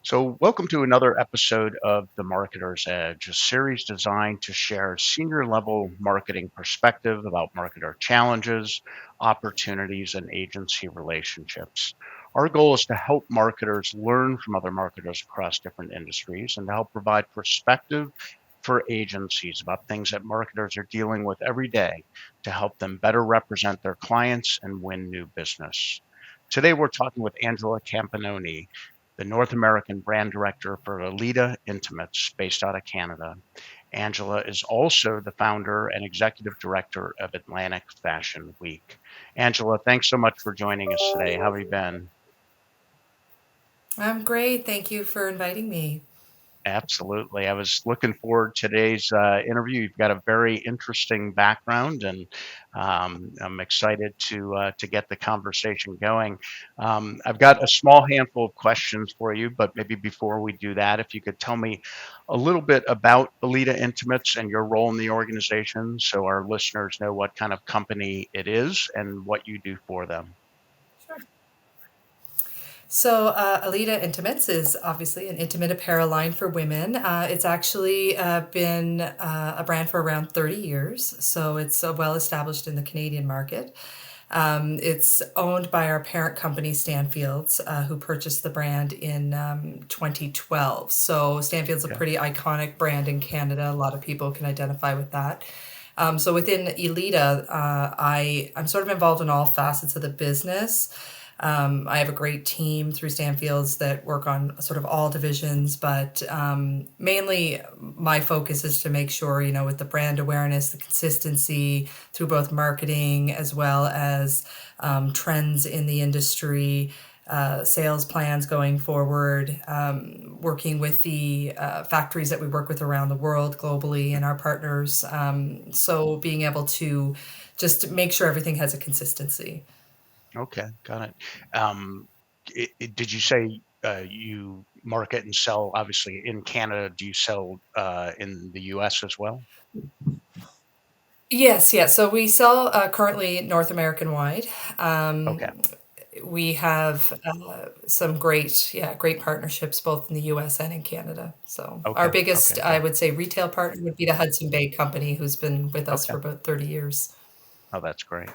So, welcome to another episode of The Marketer's Edge, a series designed to share senior level marketing perspective about marketer challenges, opportunities, and agency relationships. Our goal is to help marketers learn from other marketers across different industries and to help provide perspective for agencies about things that marketers are dealing with every day to help them better represent their clients and win new business. Today, we're talking with Angela Campagnoni, the North American brand director for Elita Intimates, based out of Canada. Angela is also the founder and executive director of Atlantic Fashion Week. Angela, thanks so much for joining us today. How have you been? I'm great. Thank you for inviting me. Absolutely. I was looking forward to today's interview. You've got a very interesting background, and I'm excited to get the conversation going. I've got a small handful of questions for you, but maybe before we do that, if you could tell me a little bit about Elita Intimates and your role in the organization, so our listeners know what kind of company it is and what you do for them. Sure. So, Elita Intimates is obviously an intimate apparel line for women. It's actually been a brand for around 30 years, so it's well established in the Canadian market. It's owned by our parent company, Stanfield's, who purchased the brand in 2012. So, Stanfield's a Okay. pretty iconic brand in Canada. A lot of people can identify with that. So within Elita, I'm sort of involved in all facets of the business. I have a great team through Stanfields that work on sort of all divisions, but mainly my focus is to make sure, with the brand awareness, the consistency through both marketing as well as trends in the industry, sales plans going forward, working with the factories that we work with around the world globally and our partners. So being able to just make sure everything has a consistency. Okay, got it. Did you say you market and sell, obviously, in Canada? Do you sell in the US as well? Yes, yes. So we sell currently North American wide. Okay, We have some great partnerships both in the US and in Canada. So our okay, biggest, okay, I great. would say, retail partner would be the Hudson Bay Company, who's been with us Okay, for about 30 years. oh, that's great.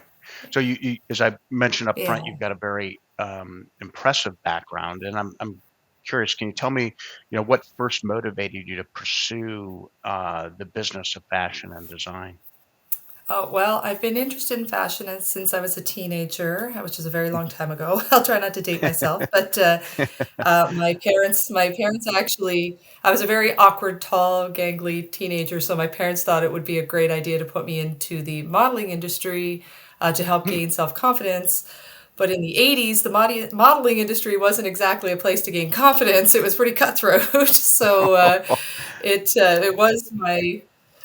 So as I mentioned up front, Yeah. you've got a very impressive background, and I'm curious. Can you tell me, what first motivated you to pursue the business of fashion and design? Oh, well, I've been interested in fashion since I was a teenager, which is a very long time ago. I'll try not to date myself, but my parents actually, I was a very awkward, tall, gangly teenager, so my parents thought it would be a great idea to put me into the modeling industry to help Hmm. gain self-confidence. But in the 80s, the modeling industry wasn't exactly a place to gain confidence. It was pretty cutthroat. So it was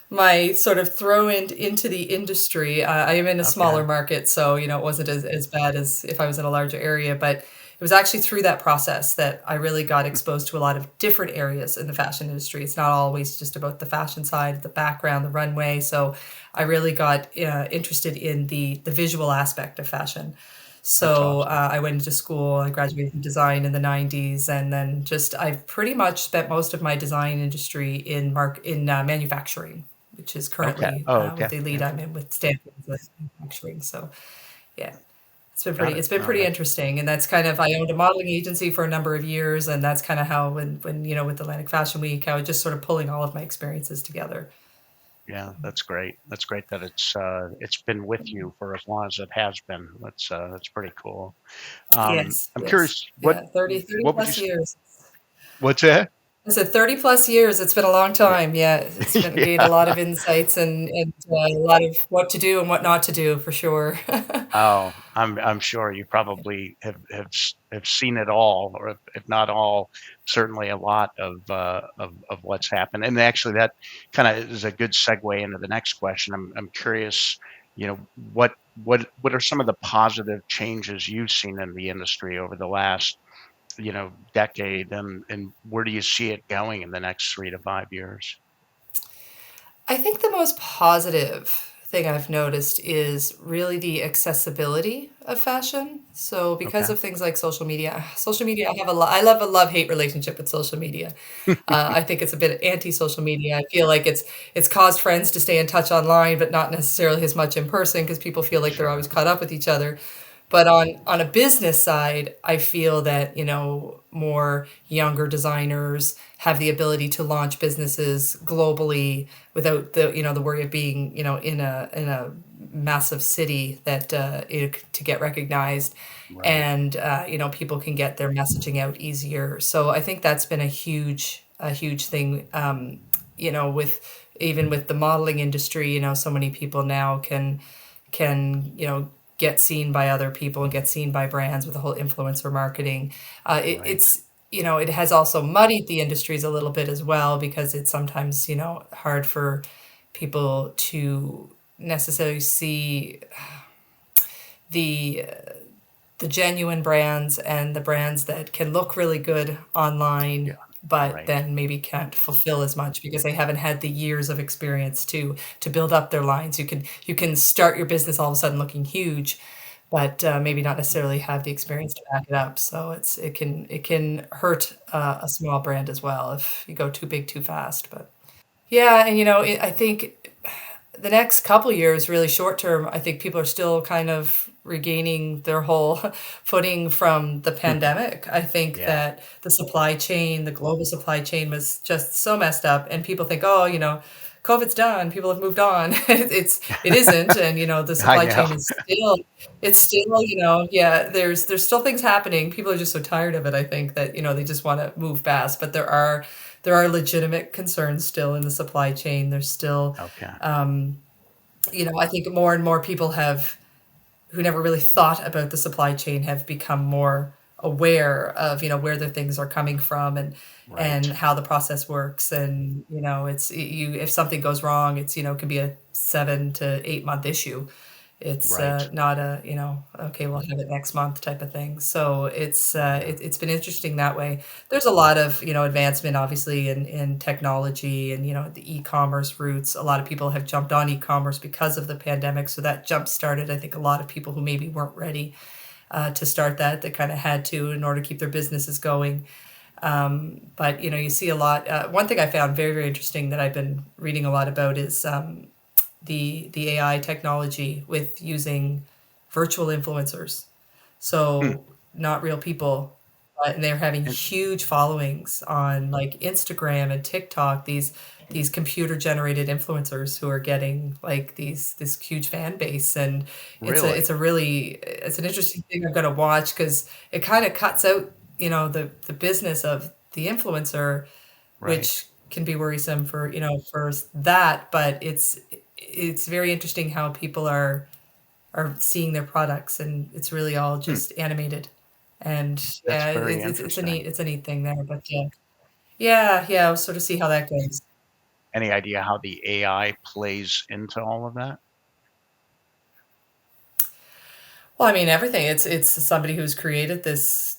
my sort of throw into the industry. I am in a Okay, smaller market, so it wasn't as bad as if I was in a larger area. But it was actually through that process that I really got exposed to a lot of different areas in the fashion industry. It's not always just about the fashion side, the background, the runway. So I really got interested in the visual aspect of fashion. that's So awesome. I went into school. I graduated in design in the 90s, and then just I've pretty much spent most of my design industry in manufacturing, which is Okay. currently Oh, with okay. the lead Yeah, I'm in with Stanford Manufacturing. So yeah, got it. it's been No, pretty that's interesting, and that's kind of I owned a modeling agency for a number of years, and that's kind of how when with Atlantic Fashion Week, I was just sort of pulling all of my experiences together. Yeah, that's great. That's great that it's been with you for as long as it has been. That's pretty cool. Yes, I'm yes, curious, yeah, 30 what would you plus years. what's that? I said 30 plus years. It's been a long Yeah. time. Yeah, it's been gained a Yeah. lot of insights and a lot of what to do and what not to do for sure. Oh, I'm sure you probably have seen it all, or if not all, certainly a lot of what's happened. And actually, that kind of is a good segue into the next question. I'm curious, what are some of the positive changes you've seen in the industry over the last decade, and where do you see it going in the next 3 to 5 years? I think the most positive thing I've noticed is really the accessibility of fashion. So because Okay. of things like social media, I love a love-hate relationship with social media. I think it's a bit anti-social media. I feel like it's caused friends to stay in touch online, but not necessarily as much in person because people feel like they're always Sure. caught up with each other. But on a business side, I feel that, more younger designers have the ability to launch businesses globally without the worry of being, in a massive city that to get recognized, Right. and people can get their messaging out easier. So I think that's been a huge thing. With even with the modeling industry, so many people now can get seen by other people and get seen by brands with the whole influencer marketing. Right. It has also muddied the industries a little bit as well because it's sometimes hard for people to necessarily see the the genuine brands and the brands that can look really good Yeah. online but Right. then maybe can't fulfill as much because they haven't had the years of experience to build up their lines. You can start your business all of a sudden looking huge, but maybe not necessarily have the experience to back it up. So it can hurt a small brand as well if you go too big too fast. But yeah, and I think the next couple years, really short term, I think people are still kind of regaining their whole footing from the pandemic. I think Yeah. that the global supply chain was just so messed up, and people think, oh, COVID's done, people have moved on. It isn't, and the I supply know. chain is still, yeah, there's still things happening. People are just so tired of it, I think, that, they just want to move fast, but there are legitimate concerns still in the supply chain. There's still, Okay. um, I think more and more people who never really thought about the supply chain have become more aware of, where their things are coming from and Right. how the process works. And, if something goes wrong, can be a 7 to 8 month issue. It's Right. not okay, we'll have it next month type of thing. So Yeah. it's been interesting that way. There's a lot of, advancement obviously in technology and, the e-commerce routes. A lot of people have jumped on e-commerce because of the pandemic. So that jump started, I think, a lot of people who maybe weren't ready to start that kind of had to in order to keep their businesses going. But you see a lot. One thing I found very, very interesting that I've been reading a lot about is the AI technology with using virtual influencers. Hmm. So not real people, and they're having And huge followings on like Instagram and TikTok. These computer generated influencers who are getting like this huge fan base, and really? it's an interesting thing I'm going to watch because it kind of cuts out the business of the influencer, Right. which can be worrisome for that. But it's very interesting how people are seeing their products, and it's really all Hmm. just animated. And That's yeah, very it's a neat interesting. thing there. But yeah, we'll sort of see how that goes. Any idea how the AI plays into all of that? Well, I mean, everything. It's somebody who's created this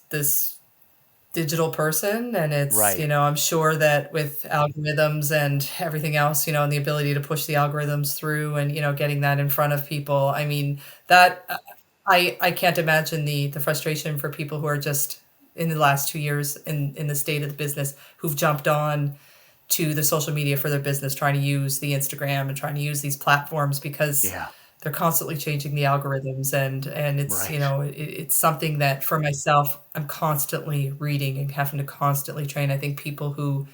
digital person, and it's Right. I'm sure that with algorithms and everything else, and the ability to push the algorithms through and getting that in front of people. I mean, that I can't imagine the frustration for people who are just in the last 2 years in the state of the business who've jumped on to the social media for their business, trying to use the Instagram and trying to use these platforms because Yeah. they're constantly changing the algorithms, and it's Right. it's something that for myself I'm constantly reading and having to constantly train. I think people who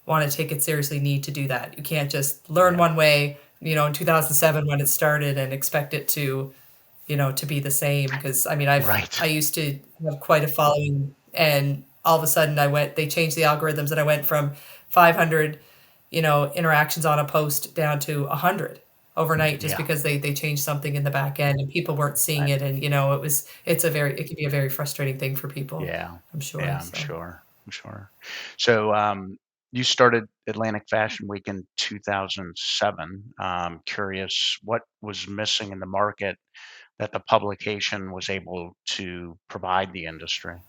want to take it seriously need to do that. You can't just learn Yeah. one way, in 2007 when it started and expect it to be the same. Because I mean, Right. I used to have quite a following, and all of a sudden they changed the algorithms, and I went from 500, interactions on a post down to 100 overnight just Yeah. because they changed something in the back end and people weren't seeing I it, and it can be a very frustrating thing for people, Yeah. I'm sure. Yeah, I'm So sure. I'm sure. So, you started Atlantic Fashion Week in 2007. Curious what was missing in the market that the publication was able to provide the industry?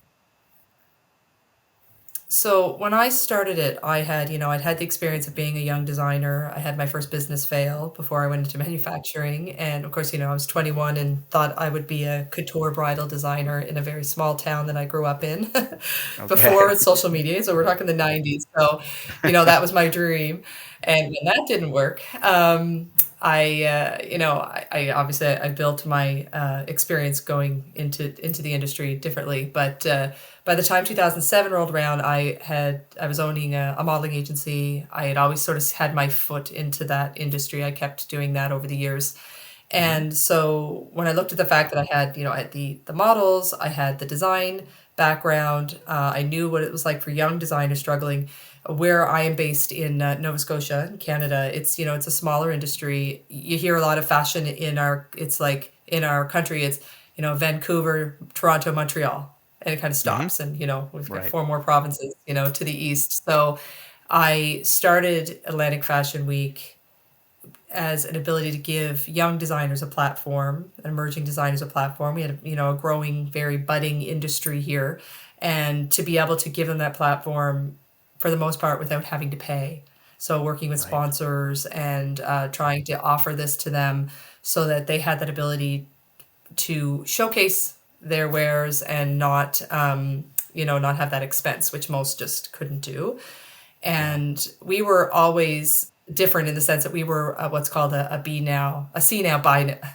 So when I started it, I'd had the experience of being a young designer. I had my first business fail before I went into manufacturing. And of course, I was 21 and thought I would be a couture bridal designer in a very small town that I grew up in Okay. before social media. So we're talking the 90s. So, that was my dream. And when that didn't work, I obviously I built my experience going into the industry differently, but by the time 2007 rolled around, I was owning a modeling agency. I had always sort of had my foot into that industry. I kept doing that over the years. Hmm. And so when I looked at the fact that I had the models, I had the design background, I knew what it was like for young designers struggling. Where I am based in Nova Scotia, in Canada, it's a smaller industry. You hear a lot of fashion it's like in our country, it's Vancouver, Toronto, Montreal, and it kind of Hmm. stops. And we've got Right. four more provinces, to the east. So I started Atlantic Fashion Week as an ability to give young designers a platform, emerging designers a platform. We had a growing, very budding industry here, and to be able to give them that platform for the most part without having to pay. So working with Right. sponsors and trying to offer this to them so that they had that ability to showcase their wares and not have that expense, which most just couldn't do. Yeah. And we were always different in the sense that we were what's called a B now, a C now,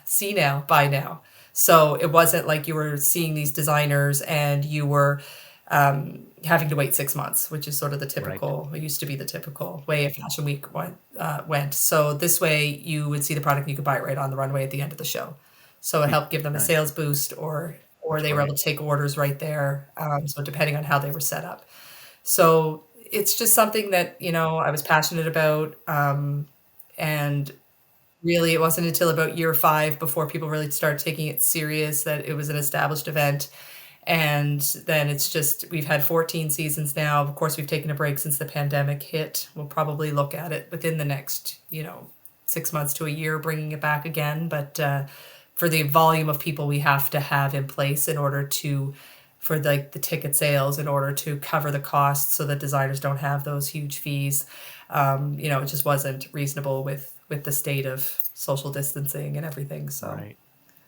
C now, buy now. So it wasn't like you were seeing these designers and you were having to wait 6 months, which is sort of the Right. typical, it used to be the typical way a fashion week went. So this way you would see the product and you could buy it right on the runway at the end of the show. So it Hmm. helped give them a Nice. sales boost, or That's they were great. able to take orders right there. So depending on how they were set up. So it's just something that, I was passionate about. And really, it wasn't until about year 5 before people really started taking it serious that it was an established event. And then it's just, we've had 14 seasons now. Of course, we've taken a break since the pandemic hit. We'll probably look at it within the next, 6 months to a year, bringing it back again. But for the volume of people we have to have in place in order to, for like the ticket sales, in order to cover the costs so that designers don't have those huge fees, it just wasn't reasonable with the state of social distancing and everything. So, Right.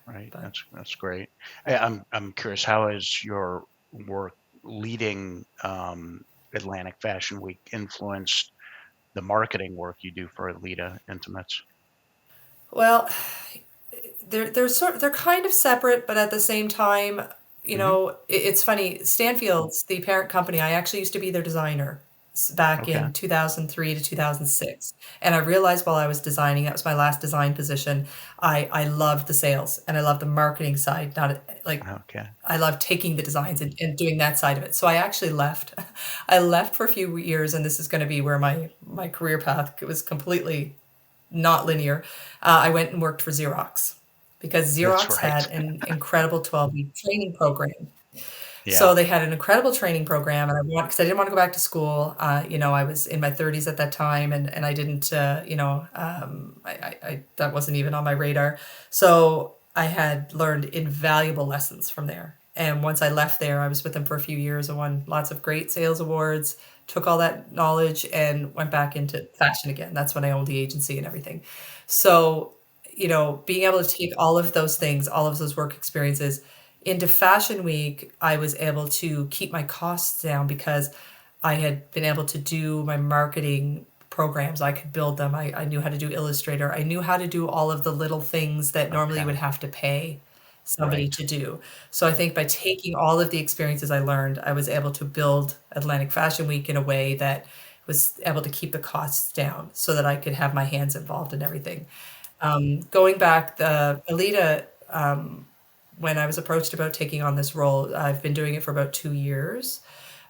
Right. but That's great. I'm curious, how has your work leading Atlantic Fashion Week influenced the marketing work you do for Elita Intimates? well, they're kind of separate, but at the same time, Hmm. it's funny. Stanfield's the parent company. I actually used to be their designer back Okay. in 2003 to 2006, and I realized while I was designing, that was my last design position. I loved the sales and I loved the marketing side. Not like Okay. I love taking the designs and doing that side of it. So I actually left. I left for a few years, and this is going to be where my career path was completely not linear. I went and worked for Xerox because That's Xerox right. had an incredible 12-week training program. Yeah. So they had an incredible training program, and because I didn't want to go back to school. I was in my 30s at that time, and I didn't, that wasn't even on my radar. So I had learned invaluable lessons from there. And once I left there, I was with them for a few years and won lots of great sales awards. Took all that knowledge and went back into fashion again. That's when I owned the agency and everything. So, being able to take all of those things, all of those work experiences into Fashion Week, I was able to keep my costs down because I had been able to do my marketing programs. I could build them. I knew how to do Illustrator. I knew how to do all of the little things that normally you would Okay. have to pay somebody Right. to do. So I think by taking all of the experiences I learned, I was able to build Atlantic Fashion Week in a way that was able to keep the costs down so that I could have my hands involved in everything. Going back, the Alita, when I was approached about taking on this role, I've been doing it for about 2 years.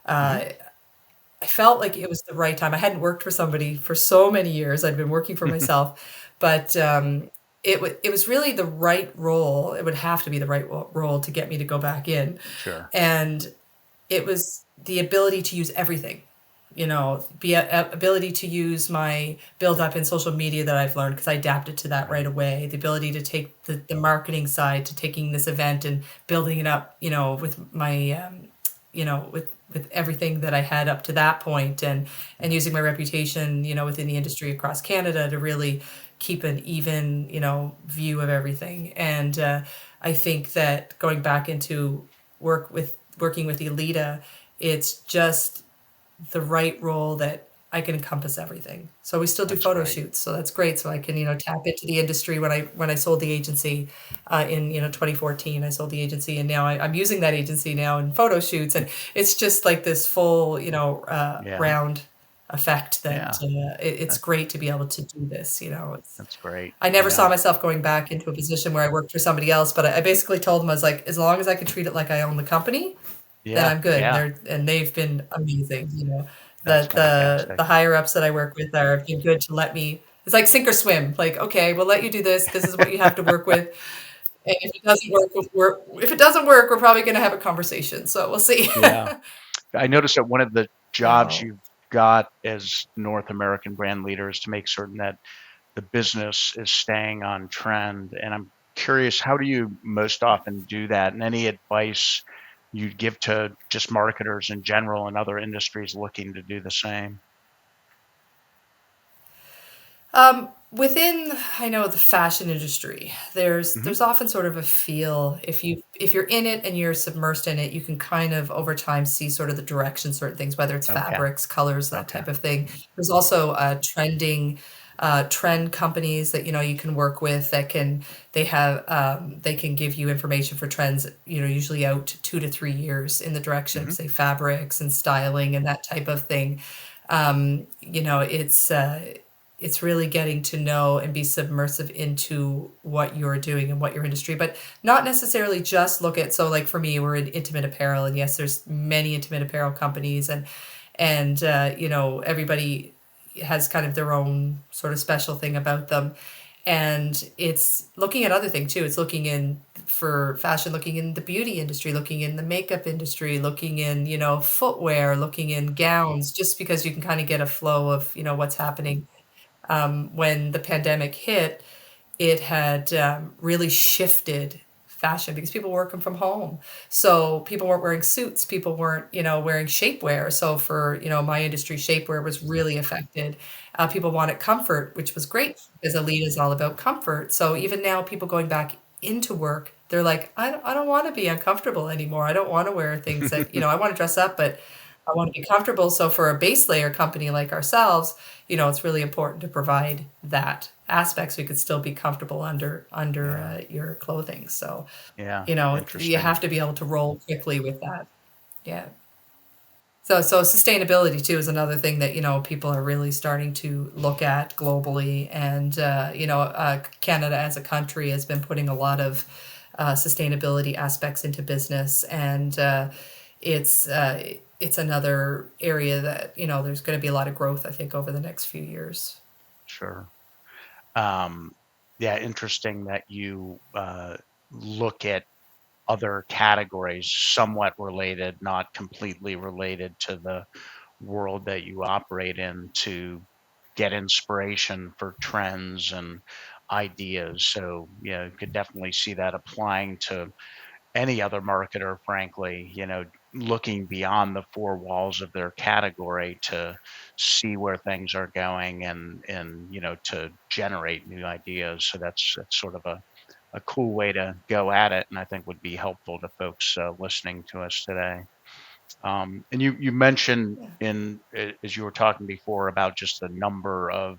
Hmm. Uh, I felt like it was the right time. I hadn't worked for somebody for so many years. I'd been working for myself, but it was really the right role. It would have to be the right role to get me to go back in, Sure. and it was the ability to use everything. Ability to use my build up in social media that I've learned because I adapted to that right Right. away. The ability to take the marketing side to taking this event and building it up, with my, with with everything that I had up to that point, and Yeah. using my reputation, within the industry across Canada to really keep an even, view of everything. And I think that going back into working with Elita, it's just the right role that I can encompass everything. So we still do That's photo great. shoots. So that's great. So I can, tap into the industry. When I sold the agency in 2014, I sold the agency, and now I'm using that agency now in photo shoots, and it's just like this full, Yeah. round effect that Yeah. it's That, great to be able to do this. that's great. I never Yeah. saw myself going back into a position where I worked for somebody else, but I basically told them, I was like, as long as I can treat it like I own the company, then Yeah. I'm good. Yeah. They've been amazing. That's The fantastic. higher ups that I work with are been good to let me. It's like sink or swim. Like, okay, we'll let you do this. This is what you have to work with. And if it doesn't work, we're probably going to have a conversation. So we'll see. Yeah. I noticed that one of the jobs So you've got as North American brand leader is to make certain that the business is staying on trend. And I'm curious, how do you most often do that? And any advice you'd give to just marketers in general and other industries looking to do the same? within, I know, the fashion industry, Hmm. there's often sort of a feel, if you're in it and you're submersed in it, you can kind of over time see sort of the direction certain things, whether it's Okay. fabrics, colors, that Okay. type of thing. There's also trend companies that you can work with that they can give you information for trends, usually out 2 to 3 years in the direction of Hmm. say fabrics and styling and that type of thing. It's really getting to know and be submersive into what you're doing and what your industry, but not necessarily just look at, so like for me, we're in intimate apparel, and yes, there's many intimate apparel companies, and everybody has kind of their own sort of special thing about them. And it's looking at other things too. It's looking in for fashion, looking in the beauty industry, looking in the makeup industry, looking in, footwear, looking in gowns, just because you can kind of get a flow of, what's happening. When the pandemic hit, it had really shifted fashion because people were working from home. So people weren't wearing suits. People weren't, wearing shapewear. So for, my industry, shapewear was really affected. People wanted comfort, which was great because Elite is all about comfort. So even now, people going back into work, they're like, I don't want to be uncomfortable anymore. I don't want to wear things that, I want to dress up, but I want to be comfortable. So for a base layer company like ourselves, it's really important to provide that aspect so you could still be comfortable under Yeah. your clothing. So, Yeah. you Interesting. have to be able to roll quickly with that. Yeah. So sustainability too is another thing that people are really starting to look at globally, and Canada as a country has been putting a lot of sustainability aspects into business, and it's uh, it's another area that there's going to be a lot of growth, I think, over the next few years. Sure. Um, yeah, interesting that you look at other categories somewhat related, not completely related to the world that you operate in to get inspiration for trends and ideas. So, yeah, you could definitely see that applying to any other marketer, frankly, looking beyond the four walls of their category to see where things are going and to generate new ideas. So that's sort of a cool way to go at it, and I think would be helpful to folks listening to us today. And you mentioned Yeah. as you were talking before about just the number of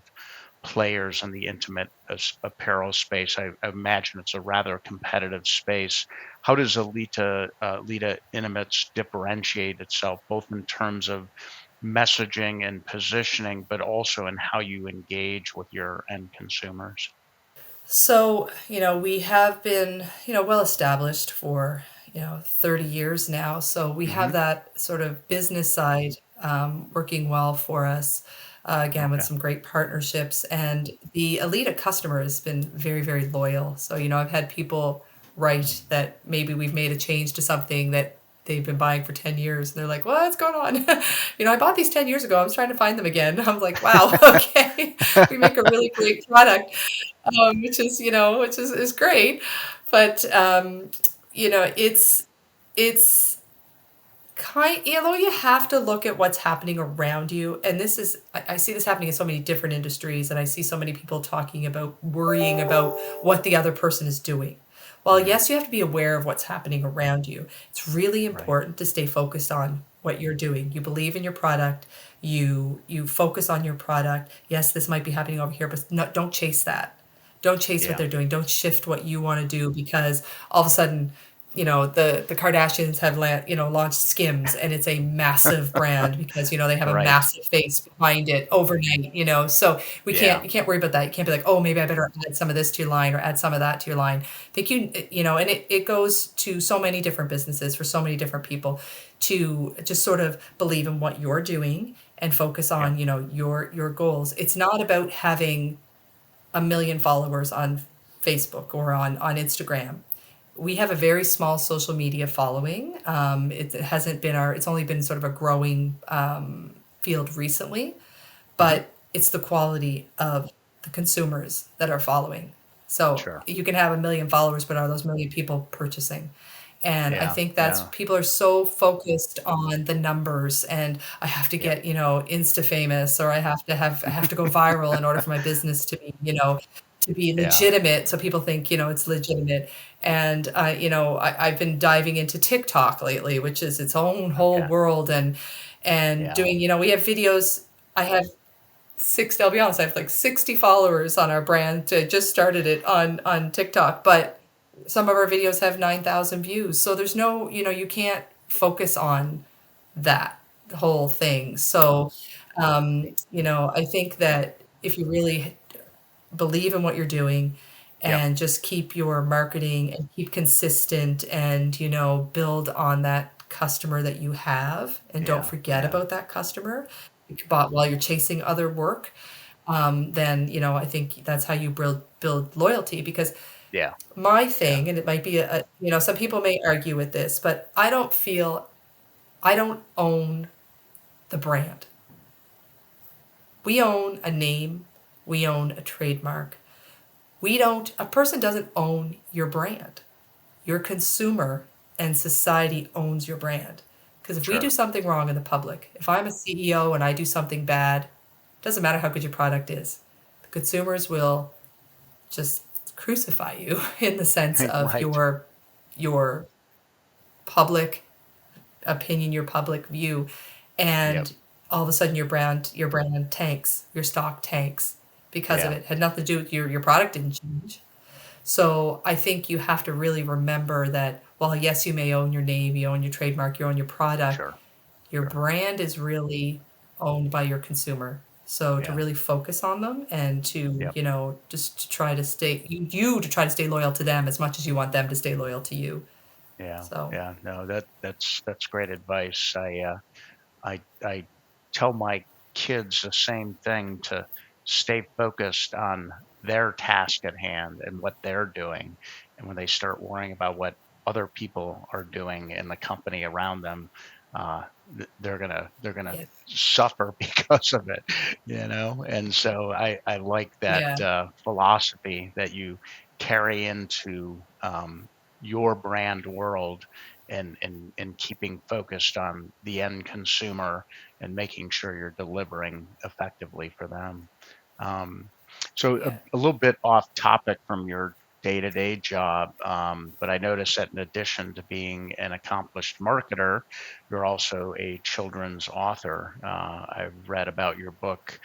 players in the intimate apparel space. I imagine it's a rather competitive space. How does Alita Intimates differentiate itself, both in terms of messaging and positioning, but also in how you engage with your end consumers? So, we have been, well established for, 30 years now. So we have Hmm. that sort of business side working well for us, again, with Okay. some great partnerships. And the Alita customer has been very, very loyal. So, I've had people write that maybe we've made a change to something that they've been buying for 10 years. And they're like, what's going on? I bought these 10 years ago. I was trying to find them again. I'm like, wow, okay. We make a really great product, which is great. But it's You have to look at what's happening around you. And this is, I see this happening in so many different industries, and I see so many people talking about worrying about what the other person is doing. Well, Hmm. yes, you have to be aware of what's happening around you. It's really Right. important to stay focused on what you're doing. You believe in your product, you focus on your product. Yes, this might be happening over here, but no, don't chase that. Don't chase what Yeah. they're doing. Don't shift what you want to do because all of a sudden, the Kardashians have launched Skims, and it's a massive brand because they have a Right. massive face behind it overnight. So we can't Yeah. you can't worry about that. You can't be like, oh, maybe I better add some of this to your line or add some of that to your line. I think and it goes to so many different businesses for so many different people to just sort of believe in what you're doing and focus Yeah. on your goals. It's not about having a million followers on Facebook or on Instagram. We have a very small social media following. It hasn't been our. It's only been sort of a growing field recently, Hmm. but it's the quality of the consumers that are following. So Sure. you can have a million followers, but are those million people purchasing? And I Yeah. think that's Yeah. people are so focused on the numbers, and I have to Yep. get, Insta famous, or I have to go viral in order for my business to be Yeah. legitimate. So people think, it's legitimate. And I've been diving into TikTok lately, which is its own whole Okay. world, and Yeah. doing, we have videos. I have I'll be honest, I have like 60 followers on our brand. I just started it on TikTok, but some of our videos have 9,000 views. So there's no, you can't focus on that whole thing. So, I think that if you really believe in what you're doing Yep. and just keep your marketing and keep consistent and build on that customer that you have and don't Yeah. forget Yeah. about that customer but while you're chasing other work, then I think that's how you build loyalty. Because Yeah. my Yeah. thing, and it might be some people may argue with this, but I don't feel I don't own the brand. We own a name, we own a trademark. We don't, a person doesn't own your brand. Your consumer and society owns your brand. Because if we do Sure. something wrong in the public, if I'm a CEO and I do something bad, it doesn't matter how good your product is. The consumers will just crucify you in the sense of Right. your public opinion, your public view, Yep. and all of a sudden your brand tanks, your stock tanks because of Yeah. it. Had nothing to do with your product didn't change. So I think you have to really remember that while yes, you may own your name, you own your trademark, you own your product, Sure. your Sure. brand is really owned by your consumer. So to Yeah. really focus on them and to, Yep. just to try to to try to stay loyal to them as much as you want them to stay loyal to you. Yeah. So, Yeah. No, that's great advice. I tell my kids the same thing, to stay focused on their task at hand and what they're doing. And when they start worrying about what other people are doing in the company around them, they're gonna yes. suffer because of it, you know. And so I like that Yeah. philosophy that you carry into your brand world, and keeping focused on the end consumer and making sure you're delivering effectively for them. Um, so Yeah. a little bit off topic from your day-to-day job, but I noticed that in addition to being an accomplished marketer, you're also a children's author. I've read about your book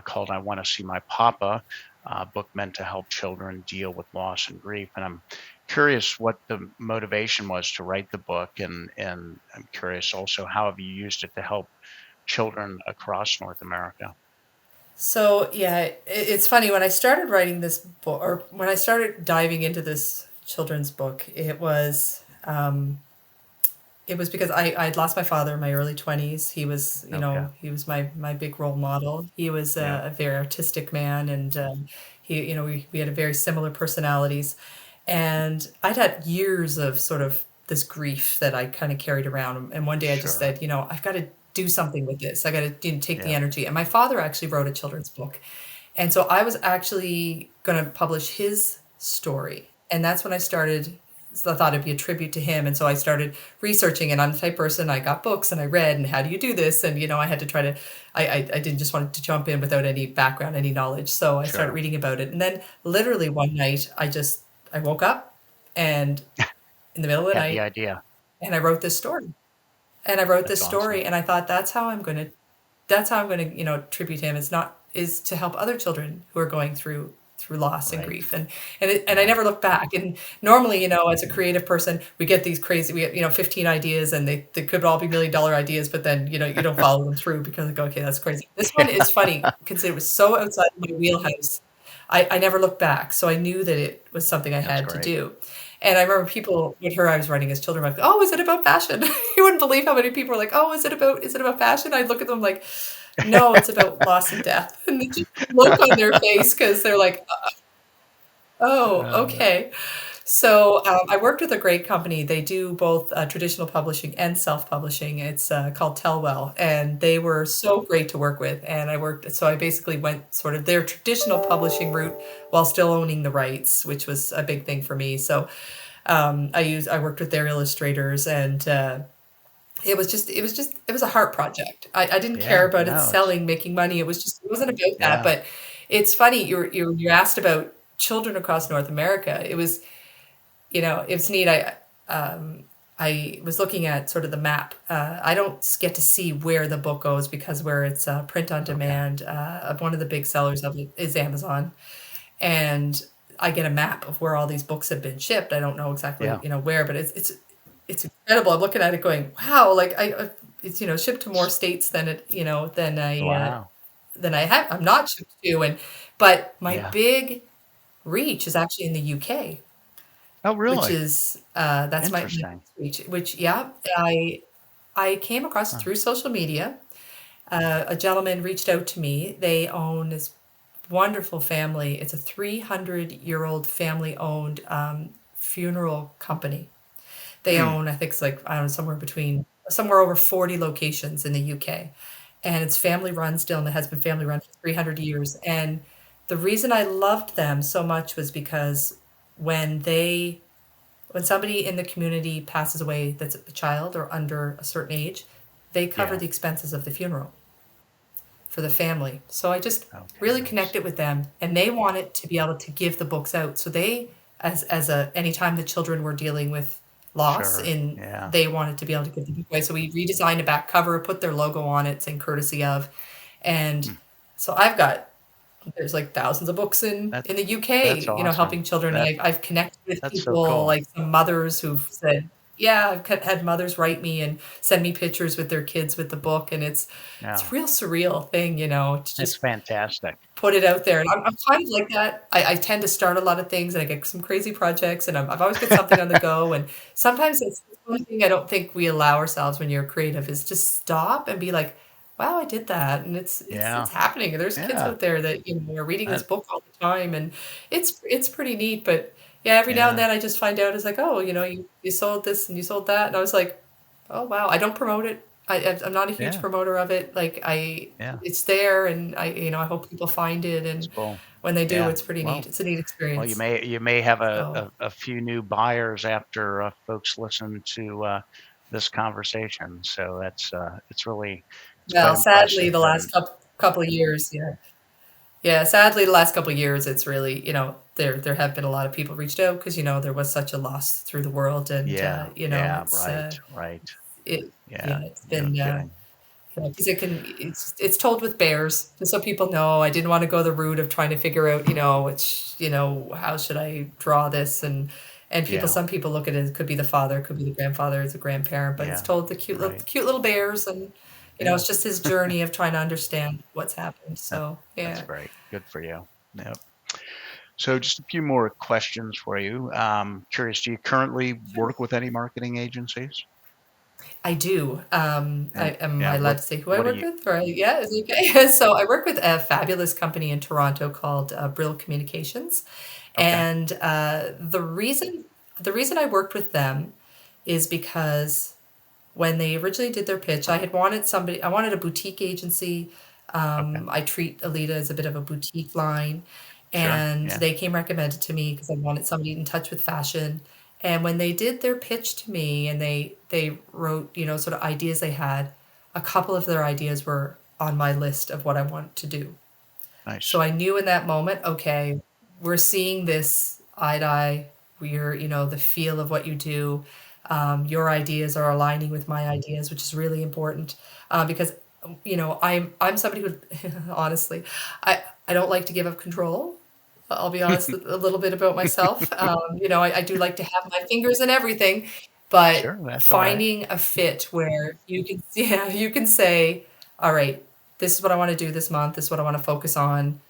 called "I Want to See My Papa," a book meant to help children deal with loss and grief. And I'm curious what the motivation was to write the book, and I'm curious also, how have you used it to help children across North America? So yeah, it's funny when I started writing this book, or when I started diving into this children's book, it was because I'd lost my father in my early 20s. He was, Okay. he was my big role model. He was Yeah. a very artistic man, and we had a very similar personalities. And I'd had years of sort of this grief that I kind of carried around. And one day I just Sure. said, I've got to do something with this. I got to take the Yeah. energy. And my father actually wrote a children's book. And so I was actually going to publish his story. And that's when I started so I thought it'd be a tribute to him. And so I started researching, and I'm the type of person, I got books and I read, and how do you do this? And, I had to try to, I didn't just want to jump in without any background, any knowledge. So I started Sure. reading about it. And then literally one night, I woke up and in the middle of the Had the night, idea. and I wrote this story. And I wrote That's this awesome. story, and I thought that's how I'm going to tribute him, is to help other children who are going through loss and Right. grief. And I Right. never look back. And normally, as a creative person, we get these crazy, we get, 15 ideas, and they could all be $1 million ideas, but then, you don't follow them through because like, okay, that's crazy. This one is funny because it was so outside of my wheelhouse. I never looked back. So I knew that it was something I That's had to great. do. And I remember people would hear I was writing as children, like, oh, is it about fashion? You wouldn't believe how many people were like, oh, is it about fashion? I'd look at them like, no, it's about loss and death. And the just look on their face because they're like, oh, Uh, okay. So I worked with a great company. They do both traditional publishing and self-publishing. It's called Tellwell, and they were so great to work with. And so I basically went sort of their traditional publishing route while still owning the rights, which was a big thing for me. So I worked with their illustrators, and it was a heart project. I didn't care yeah. about it No, it's selling, making money. It wasn't about that. yeah. But it's funny, you asked about children across North America. It's neat. I was looking at sort of the map. I don't get to see where the book goes because where it's print on Okay. demand, one of the big sellers of it is Amazon, and I get a map of where all these books have been shipped. I don't know exactly, Yeah. where, but it's incredible. I'm looking at it going, wow, like it's shipped to more states than it, Wow. than I have. I'm not shipped to, but my Yeah. big reach is actually in the UK, Oh, which really? is that's my Interesting. reach. Which yeah, I came across Huh. through social media. A gentleman reached out to me. They own this wonderful family. It's a 300-year-old family-owned funeral company. They Hmm. own, I think it's like, I don't know, somewhere over 40 locations in the UK. And it's family run still, and it has been family run for 300 years. And the reason I loved them so much was because when they when somebody in the community passes away that's a child or under a certain age, they cover Yeah. the expenses of the funeral for the family. So I just Okay. really Nice. connected with them, and they wanted to be able to give the books out. So they, as a anytime the children were dealing with loss, Sure. Yeah. they wanted to be able to give the book away. So we redesigned a back cover, put their logo on it, saying courtesy of, and Hmm. so there's like thousands of books in That's the UK, that's awesome. helping children. That I've connected with that's so people, cool. like some mothers who've said, yeah, had mothers write me and send me pictures with their kids with the book, and it's Yeah. a real surreal thing, to It's just fantastic. put it out there. And I'm kind of like that. I tend to start a lot of things, and I get some crazy projects, and I've always got something on the go. And sometimes it's one thing I don't think we allow ourselves when you're creative is just stop and be like, wow, I did that. And it's Yeah. happening. And there's kids Yeah. out there that, are reading this That, book all the time. And it's pretty neat. But yeah, every now and yeah. then I just find out it's like, oh, you sold this and you sold that. And I was like, oh, wow. I don't promote it. I'm not a huge Yeah. promoter of it. Like Yeah. it's there, and I hope people find it, It's and cool. when they do, Yeah. it's pretty neat. Well, It's a neat well, you experience. may have So, a few new buyers after folks listen to this conversation. So it's quite well, sadly, impressive. the last And couple of years, yeah, yeah, sadly, the last couple of years, it's really, there have been a lot of people reached out because there was such a loss through the world, and yeah, yeah, it's right, right. it Yeah, yeah, it's no been kidding. because it's told with bears, just so people know. I didn't want to go the route of trying to figure out, how should I draw this, and Yeah, some people look at it, it could be the father, it could be the grandfather, it's a grandparent, but it's yeah, told the cute little right. bears, and Yeah, it's just his journey of trying to understand what's happened. that, So that's yeah, great. Good for you. Yep. So just a few more questions for you. Curious, do you currently sure. work with any marketing agencies? I do. And Am yeah, I allowed to say who I what are work you? with? Or yeah, is it okay? So I work with a fabulous company in Toronto called Brill Communications, Okay, and the reason I worked with them is because when they originally did their pitch, I wanted a boutique agency. okay, I treat Elita as a bit of a boutique line, sure. and Yeah, they came recommended to me because I wanted somebody in touch with fashion. And when they did their pitch to me and they wrote, sort of ideas they had, a couple of their ideas were on my list of what I want to do. So Nice. I knew in that moment, okay, we're seeing this eye to eye. We're, the feel of what you do. Your ideas are aligning with my ideas, which is really important because, I'm somebody who, honestly, I don't like to give up control. I'll be honest a little bit about myself. I do like to have my fingers in everything, but Sure, that's all right. finding a fit where you can, yeah, you can say, all right, this is what I want to do this month. This is what I want to focus on.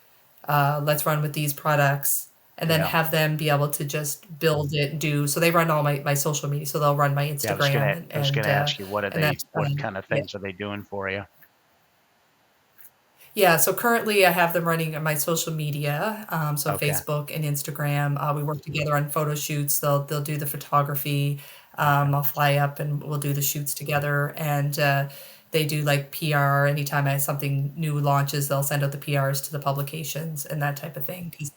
Let's run with these products. And then Yeah. have them be able to just build it, do so they run all my social media. So they'll run my Yeah, Instagram and I was gonna ask you, and that's what kind of yeah. things are they doing for you? Yeah, so currently I have them running on my social media, so Okay, Facebook and Instagram. We work together on photo shoots. They'll do the photography. okay, I'll fly up and we'll do the shoots together. And they do like PR. Anytime something new launches, they'll send out the PRs to the publications and that type of thing. Because,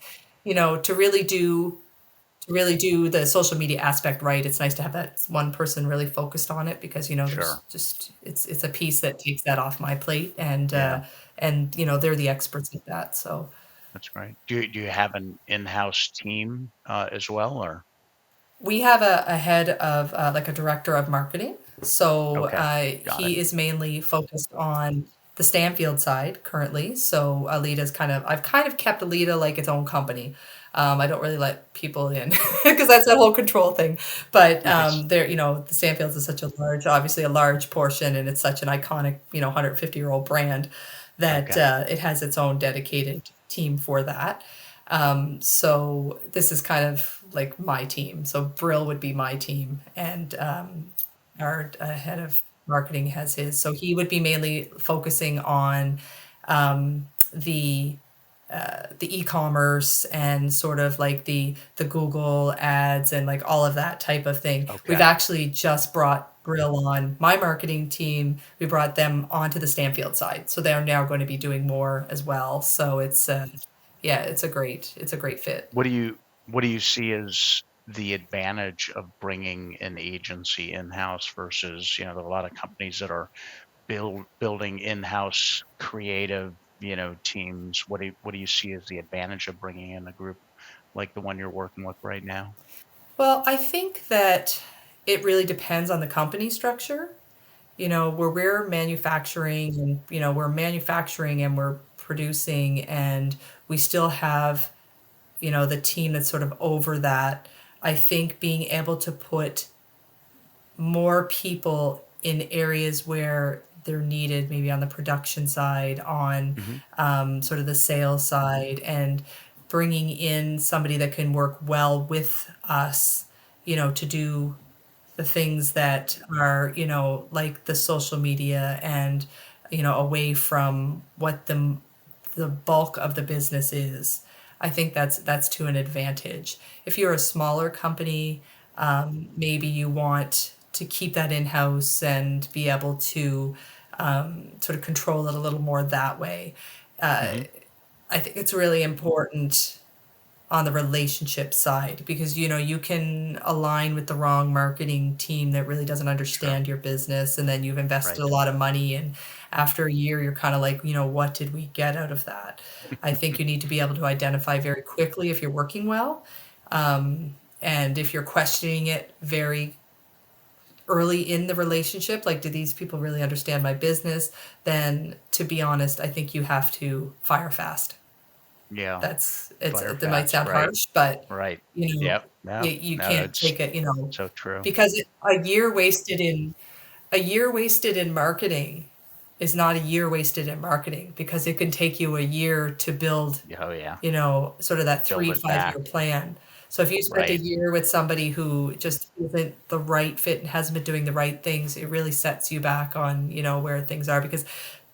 to really do the social media aspect right, it's nice to have that one person really focused on it because there's sure. just it's a piece that takes that off my plate Yeah, and they're the experts at that. So that's great. Do you have an in-house team, as well, or we have a head of like a director of marketing. So okay, got it. he is mainly focused on the Stanfield side currently. So I've kind of kept Alita like its own company. I don't really let people in because that's that whole control thing. But Nice. the Stanfields is such a obviously a large portion, and it's such an iconic, 150-year-old brand that Okay. it has its own dedicated team for that. So this is kind of like my team. So Brill would be my team, and our head of marketing has his. So he would be mainly focusing on the e-commerce and sort of like the Google ads and like all of that type of thing. We've Okay. actually just brought Brill on my marketing team. We brought them onto the Stanfield side, so they're now going to be doing more as well. So it's yeah, it's a great fit. What do you see as the advantage of bringing an agency in-house versus, there are a lot of companies that are building in-house creative, teams. What do you see as the advantage of bringing in a group like the one you're working with right now? Well, I think that it really depends on the company structure. Where we're manufacturing and we're producing and we still have, the team that's sort of over that. I think being able to put more people in areas where they're needed, maybe on the production side, on Hmm. sort of the sales side, and bringing in somebody that can work well with us, to do the things that are, like the social media and, away from what the bulk of the business is. I think that's to an advantage. If you're a smaller company, maybe you want to keep that in-house and be able to sort of control it a little more that way. Uh, Hmm. I think it's really important on the relationship side because you can align with the wrong marketing team that really doesn't Sure. understand your business, and then you've invested Right. a lot of money, and after a year you're kind of like, what did we get out of that? I think you need to be able to identify very quickly if you're working well, and if you're questioning it very early in the relationship, like, do these people really understand my business? Then, to be honest, I think you have to fire fast. Yeah. Fire That might fast. sound Right. harsh, but Right. you know, Yep. No. you No. can't That's take it, so true. because a year wasted in marketing is not a year wasted in marketing because it can take you a year to build, Oh yeah. sort of that Build three, it 5 year back. plan. So if you spent a Right. year with somebody who just isn't the right fit and hasn't been doing the right things, it really sets you back on, where things are because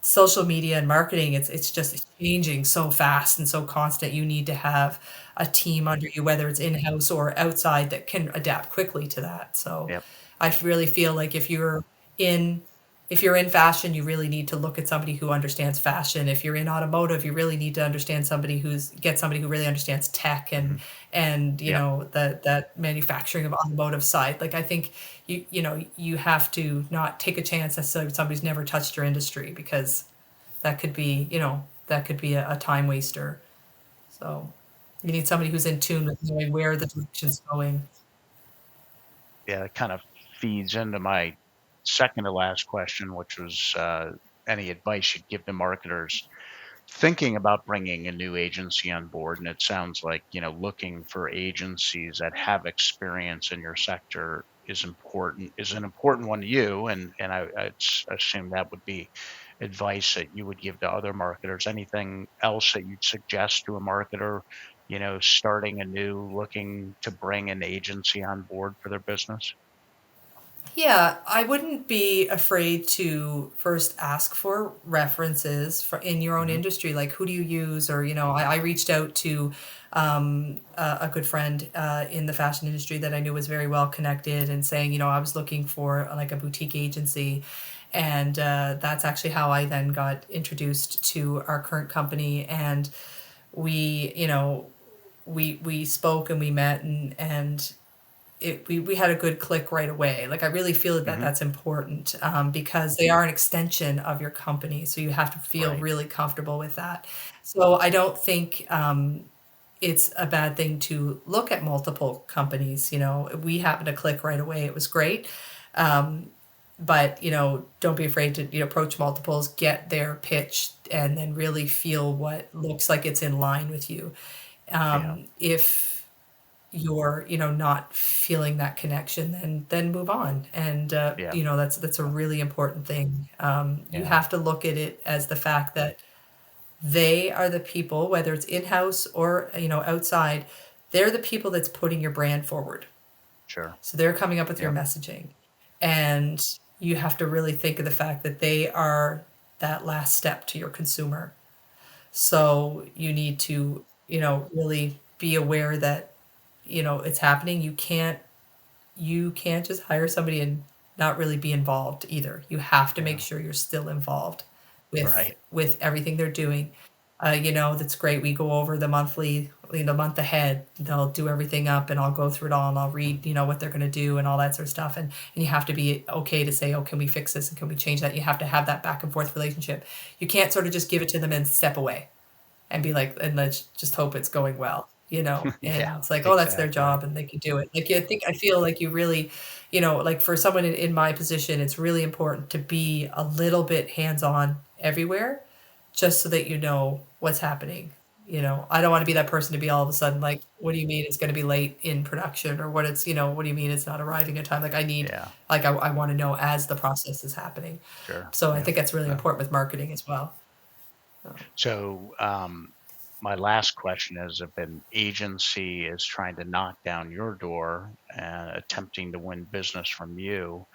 social media and marketing, it's just changing so fast and so constant. You need to have a team under you, whether it's in-house or outside, that can adapt quickly to that. So Yep. I really feel like if you're in if you're in fashion, you really need to look at somebody who understands fashion. If you're in automotive, you really need to understand somebody who really understands tech Hmm. and you Yeah. know that manufacturing of automotive side. Like I think you have to not take a chance necessarily with somebody who's never touched your industry because that could be that could be a time waster. So you need somebody who's in tune with knowing where the direction's going. Yeah, it kind of feeds into my second to last question, which was any advice you'd give to marketers thinking about bringing a new agency on board. And it sounds like, looking for agencies that have experience in your sector is an important one to you. And assume that would be advice that you would give to other marketers. Anything else that you'd suggest to a marketer, starting anew, looking to bring an agency on board for their business? Yeah, I wouldn't be afraid to first ask for references for in your own Hmm. industry. Like, who do you use? Or, I reached out to a good friend in the fashion industry that I knew was very well connected and saying, I was looking for like a boutique agency. And that's actually how I then got introduced to our current company. And we, we spoke and we met we had a good click right away. Like I really feel that Hmm. that's important because they are an extension of your company, so you have to feel Right. really comfortable with that. So I don't think it's a bad thing to look at multiple companies. We happened to click right away. It was great. Um, but don't be afraid to approach multiples, get their pitch, and then really feel what looks like it's in line with you. Yeah. If you're not feeling that connection, then move on. And Yeah. that's a really important thing. You Yeah. have to look at it as the fact that they are the people, whether it's in-house or outside, they're the people that's putting your brand forward. Sure. So they're coming up with your Yep. messaging, and you have to really think of the fact that they are that last step to your consumer. So you need to really be aware that it's happening. You can't just hire somebody and not really be involved either. You have to make Yeah. sure you're still involved with Right. everything they're doing. That's great. We go over the monthly, month ahead. They'll do everything up, and I'll go through it all, and I'll read, what they're going to do and all that sort of stuff. And you have to be okay to say, oh, can we fix this and can we change that? You have to have that back and forth relationship. You can't sort of just give it to them and step away and be like, and let's just hope it's going well, Yeah. and it's like, oh, that's their Exactly. job and they can do it. Like, I feel like you really, like for someone in my position, it's really important to be a little bit hands on everywhere just so that you know what's happening. I don't want to be that person to be all of a sudden like, what do you mean it's going to be late in production, or what do you mean it's not arriving in time? Like, Yeah. I want to know as the process is happening. Sure. So I Yep. think that's really No. important with marketing as well. So, my last question is, if an agency is trying to knock down your door and attempting to win business from you,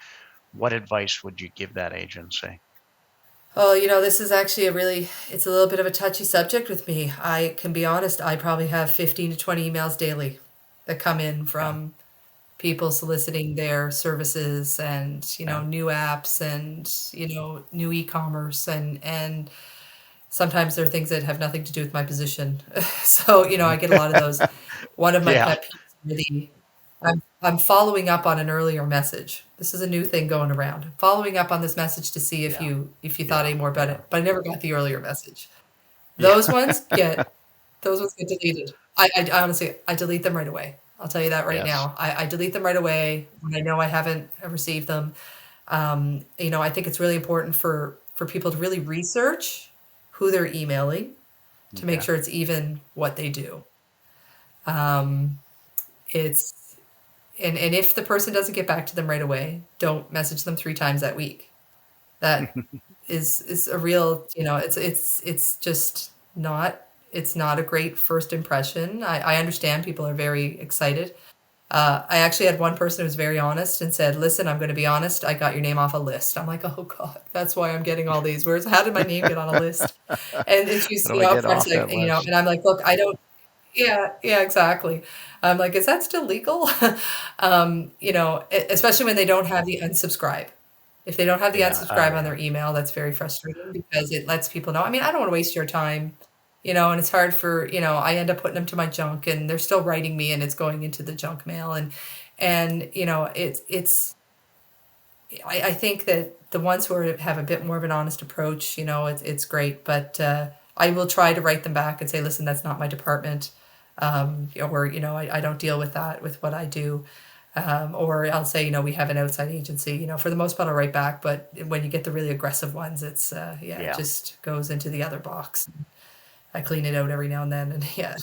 what advice would you give that agency? Well, this is actually it's a little bit of a touchy subject with me. I can be honest, I probably have 15 to 20 emails daily that come in Yeah. from people soliciting their services and, Yeah. new apps and, new e-commerce and sometimes there are things that have nothing to do with my position. So, I get a lot of those. One of my Yeah. pet peeves really, I'm following up on an earlier message. This is a new thing going around. I'm following up on this message to see if Yeah. you thought Yeah. any more about Yeah. it, but I never got the earlier message. Yeah. Those ones get those ones get deleted. I honestly I delete them right away. I'll tell you that right Yes. now. I delete them right away when I know I haven't received them. I think it's really important for people to really research who they're emailing to make Okay. sure it's even what they do. Um, it's and if the person doesn't get back to them right away, don't message them 3 times that week. That is a real, it's just not it's not a great first impression. I understand people are very excited. I actually had one person who was very honest and said, "Listen, I'm going to be honest. I got your name off a list." I'm like, "Oh God, that's why I'm getting all these. Where's how did my name get on a list?" And she's, How do I get upfront, off she's like, that list? and I'm like, "Look, I don't." Yeah, yeah, exactly. I'm like, "Is that still legal?" Especially when they don't have the unsubscribe. If they don't have the Yeah. Oh, unsubscribe on yeah. their email, that's very frustrating because it lets people know. I mean, I don't want to waste your time, and it's hard for, I end up putting them to my junk and they're still writing me and it's going into the junk mail and I think that the ones have a bit more of an honest approach, it's great. But I will try to write them back and say, listen, that's not my department, or I don't deal with that with what I do. Or I'll say, we have an outside agency. For the most part, I'll write back. But when you get the really aggressive ones, it's yeah, it Yeah. just goes into the other box. I clean it out every now and then, and yeah.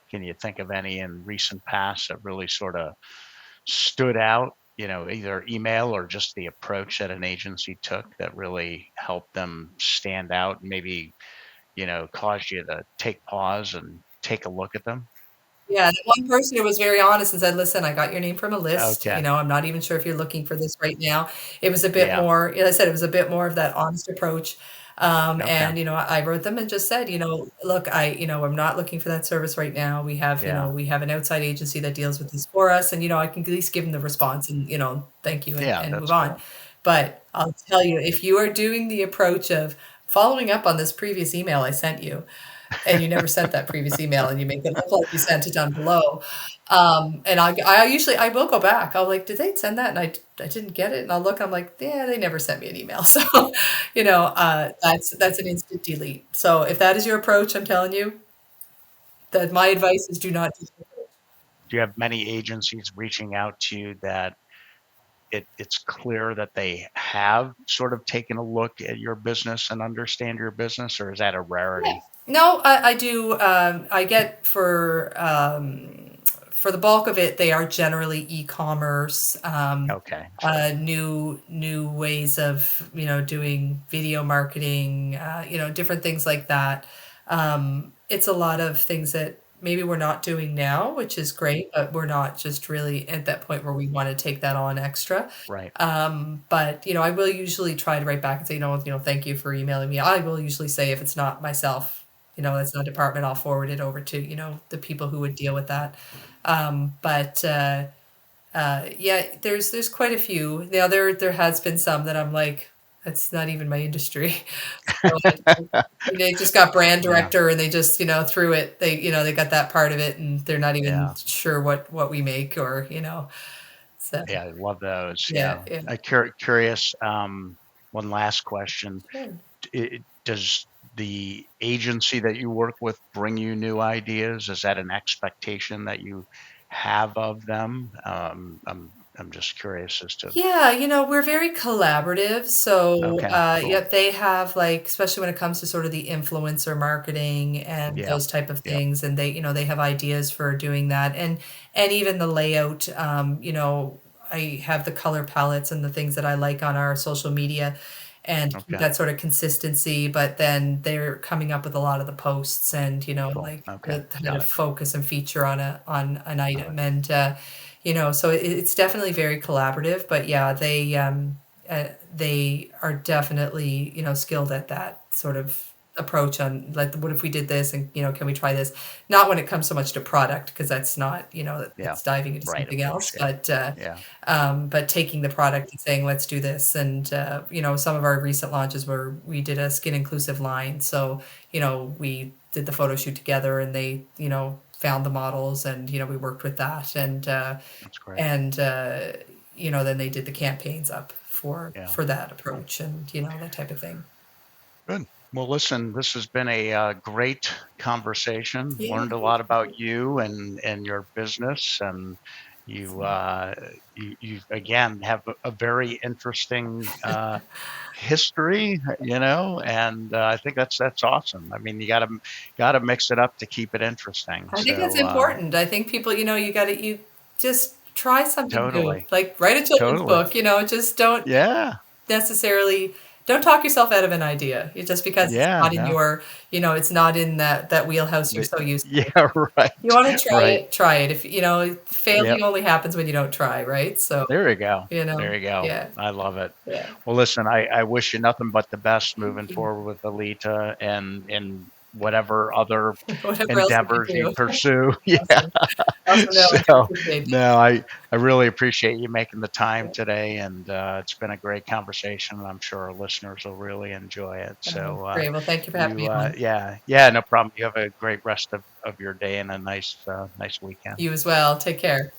Can you think of any in recent past that really sort of stood out, either email or just the approach that an agency took that really helped them stand out and maybe, caused you to take pause and take a look at them? Yeah, the one person who was very honest and said, "Listen, I got your name from a list, Okay. I'm not even sure if you're looking for this right now." It was a bit Yeah. more, I said it was a bit more of that honest approach, Okay. I wrote them and just said, "Look, I'm not looking for that service right now. Yeah. We have an outside agency that deals with this for us, and, I can at least give them the response and, thank you Yeah. and move That's on." cool. But I'll tell you, if you are doing the approach of following up on this previous email I sent you, and you never sent that previous email and you make it look like you sent it down below. And I will go back. I'll like, did they send that? And I didn't get it. And I'll look, I'm like, yeah, they never sent me an email. So, that's an instant delete. So if that is your approach, I'm telling you that my advice is do not. Do you have many agencies reaching out to you that it's clear that they have sort of taken a look at your business and understand your business, or is that a Yeah. rarity? No, I do. I get for the bulk of it, they are generally e-commerce, Okay, sure. new ways of doing video marketing, different things like that. It's a lot of things that maybe we're not doing now, which is great, but we're not just really at that point where we want to take that on extra. Right. But I will usually try to write back and say, thank you for emailing me. I will usually say if it's not myself, that's not a department, I'll forward it over to, the people who would deal with that. But yeah, there's quite a few. Now there has been some that I'm like, that's not even my industry. So they just got brand Yeah. director and they just, threw it. They got that part of it and they're not even Yeah. sure what we make or, so Yeah, I love those, yeah, yeah. yeah. Curious, one last question. Sure. Does the agency that you work with bring you new ideas? Is that an expectation that you have of them? I'm just curious as to. Yeah, we're very collaborative. So, Okay, cool. yep, they have like, especially when it comes to sort of the influencer marketing and Yeah. those type of Yep. things, and they have ideas for doing that, and even the layout. I have the color palettes and the things that I like on our social media, and keep Okay, that sort of consistency. But then they're coming up with a lot of the posts, and cool. like Okay, the kind got of it. focus and feature on an Got it. item, and so it's definitely very collaborative, but yeah, they are definitely, skilled at that sort of approach on like, what if we did this and, can we try this? Not when it comes so much to product, because that's not, Yeah. it's diving into Right, of something course, else, yeah. Yeah, but taking the product and saying, let's do this. And, some of our recent launches were, we did a skin inclusive line. So, we did the photo shoot together and they, found the models and, we worked with that. that's great. And then they did the campaigns up Yeah, for that cool. approach and that type of thing. Good. Well, listen, this has been a great conversation. Yeah, Learned a thank lot about you. you and your business, and you again have a very interesting history, and I think that's awesome. I mean, you got to mix it up to keep it interesting. I think that's So important. I think people, you just try something new. totally, Like write a children's totally, book, just don't yeah, necessarily don't talk yourself out of an idea. Just because it's yeah, not in no, your, it's not in that wheelhouse you're so used to. yeah, You right, want to right. try it. If, Yep. failing only happens when you don't try, right? So, There you go. There you go. yeah, I love it. yeah. Well, listen, I wish you nothing but the best Thank moving you. forward with Alita and whatever other Whatever else you endeavors can you do. pursue. Yeah. Awesome. Awesome. No, I do So, appreciate it. no, I really appreciate you making the time Yeah. today, and it's been a great conversation, and I'm sure our listeners will really enjoy it. So, Great. Well, thank you for having me on. yeah, no problem. You have a great rest of your day and a nice weekend. You as well. Take care.